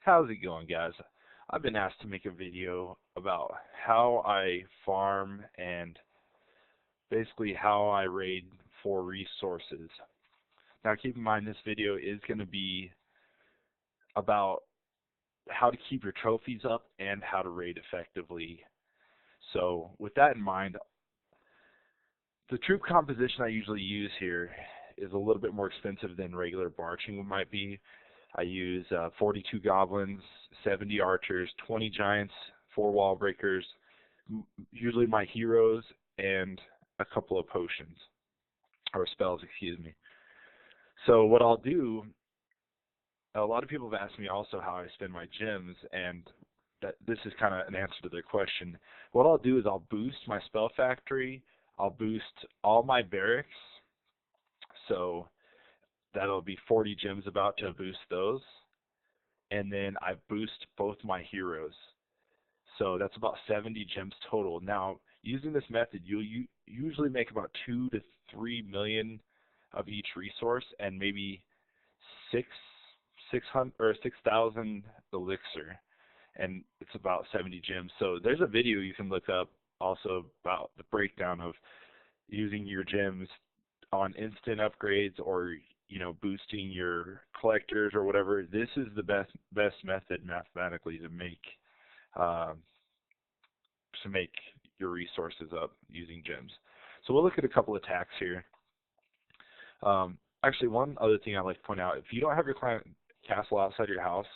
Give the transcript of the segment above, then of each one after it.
How's it going, guys? I've been asked to make a video about how I farm and basically how I raid for resources. Now, keep in mind this video is going to be about how to keep your trophies up and how to raid effectively. So, with that in mind, the troop composition I usually use here is a little bit more expensive than regular barching might be. I use 42 goblins, 70 archers, 20 giants, 4 wall breakers, usually my heroes, and a couple of potions, or spells, excuse me. So what I'll do, a lot of people have asked me also how I spend my gems, and that this is kind of an answer to their question. What I'll do is I'll boost my spell factory, I'll boost all my barracks, so that'll be 40 gems about to boost those, and then I boost both my heroes. So that's about 70 gems total. Now, using this method, you'll usually make about 2 to 3 million of each resource, and maybe 600 or 6,000 elixir, and it's about 70 gems. So there's a video you can look up also about the breakdown of using your gems on instant upgrades, or boosting your collectors or whatever. This is the best method mathematically uh, to make your resources up using gems. So we'll look at a couple of attacks here. Actually, one other thing I'd like to point out: if you don't have your clan castle outside your house,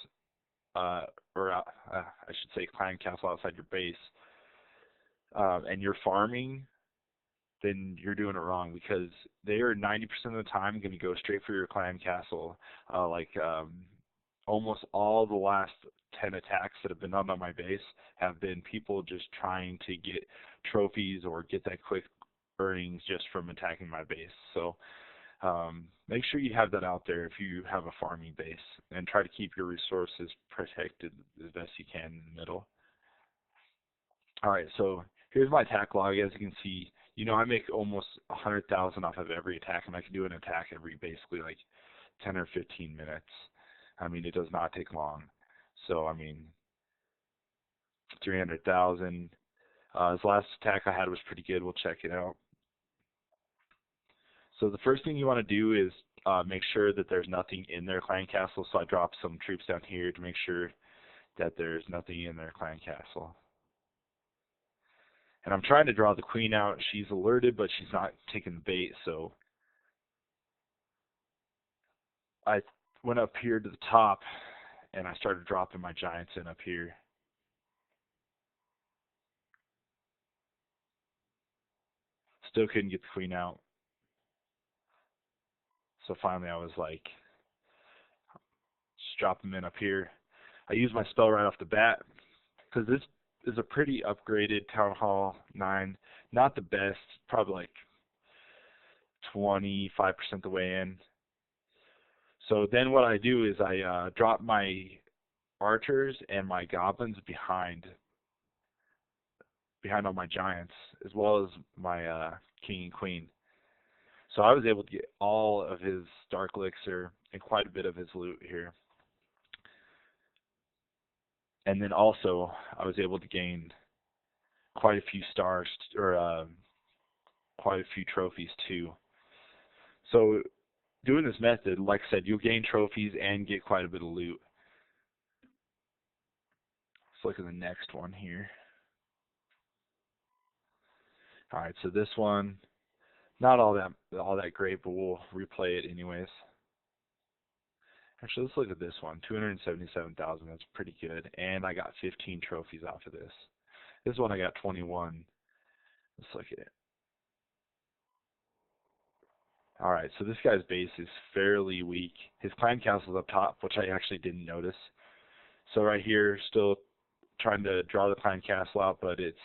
I should say clan castle outside your base, and you're farming, then you're doing it wrong, because they are 90% of the time going to go straight for your clan castle. Almost all the last 10 attacks that have been done on my base have been people just trying to get trophies or get that quick earnings just from attacking my base. So make sure you have that out there if you have a farming base, and try to keep your resources protected as best you can in the middle. Alright, so here's my attack log. As you can see, I make almost 100,000 off of every attack, and I can do an attack every basically like 10 or 15 minutes. I mean, it does not take long. So, 300,000. This last attack I had was pretty good. We'll check it out. So the first thing you want to do is make sure that there's nothing in their clan castle. So I dropped some troops down here to make sure that there's nothing in their clan castle. And I'm trying to draw the queen out. She's alerted, but she's not taking the bait, so I went up here to the top, and I started dropping my giants in up here. Still couldn't get the queen out. So finally I was like, just drop them in up here. I used my spell right off the bat, because this is a pretty upgraded Town Hall 9. Not the best, probably like 25% the way in. So then what I do is I drop my archers and my goblins behind all my giants, as well as my king and queen. So I was able to get all of his dark elixir and quite a bit of his loot here. And then also I was able to gain quite a few stars, or quite a few trophies too. So doing this method, like I said, you'll gain trophies and get quite a bit of loot. Let's look at the next one here. Alright, so this one, not all that great, but we'll replay it anyways. Actually, let's look at this one. 277,000, that's pretty good. And I got 15 trophies off of this. This one I got 21. Let's look at it. Alright, so this guy's base is fairly weak. His clan castle's up top, which I actually didn't notice. So right here, still trying to draw the clan castle out, but it's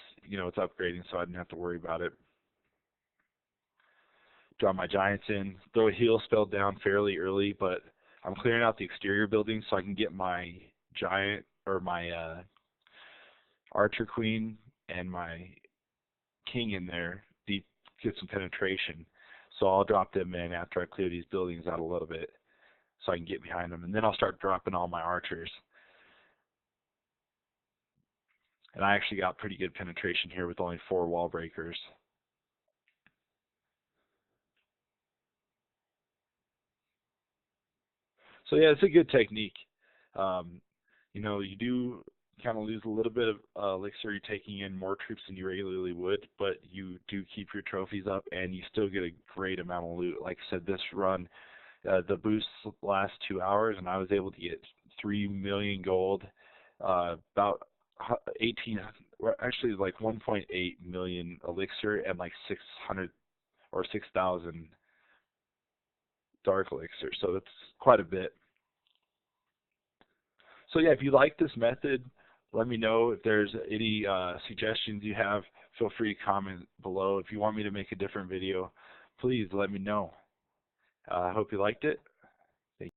upgrading, so I didn't have to worry about it. Draw my giants in, throw a heal spell down fairly early, but I'm clearing out the exterior buildings so I can get my giant, or my archer queen and my king in there to get some penetration. So I'll drop them in after I clear these buildings out a little bit so I can get behind them, and then I'll start dropping all my archers. And I actually got pretty good penetration here with only 4 wall breakers. So yeah, it's a good technique. Um, you do kind of lose a little bit of elixir. You're taking in more troops than you regularly would, but you do keep your trophies up, and you still get a great amount of loot. Like I said, this run, the boosts last 2 hours, and I was able to get 3 million gold, about 18, well, actually like 1.8 million elixir, and like 600 or 6,000 dark elixir. So that's quite a bit. So yeah, if you like this method, let me know. If there's any suggestions you have, feel free to comment below. If you want me to make a different video, please let me know. I hope you liked it.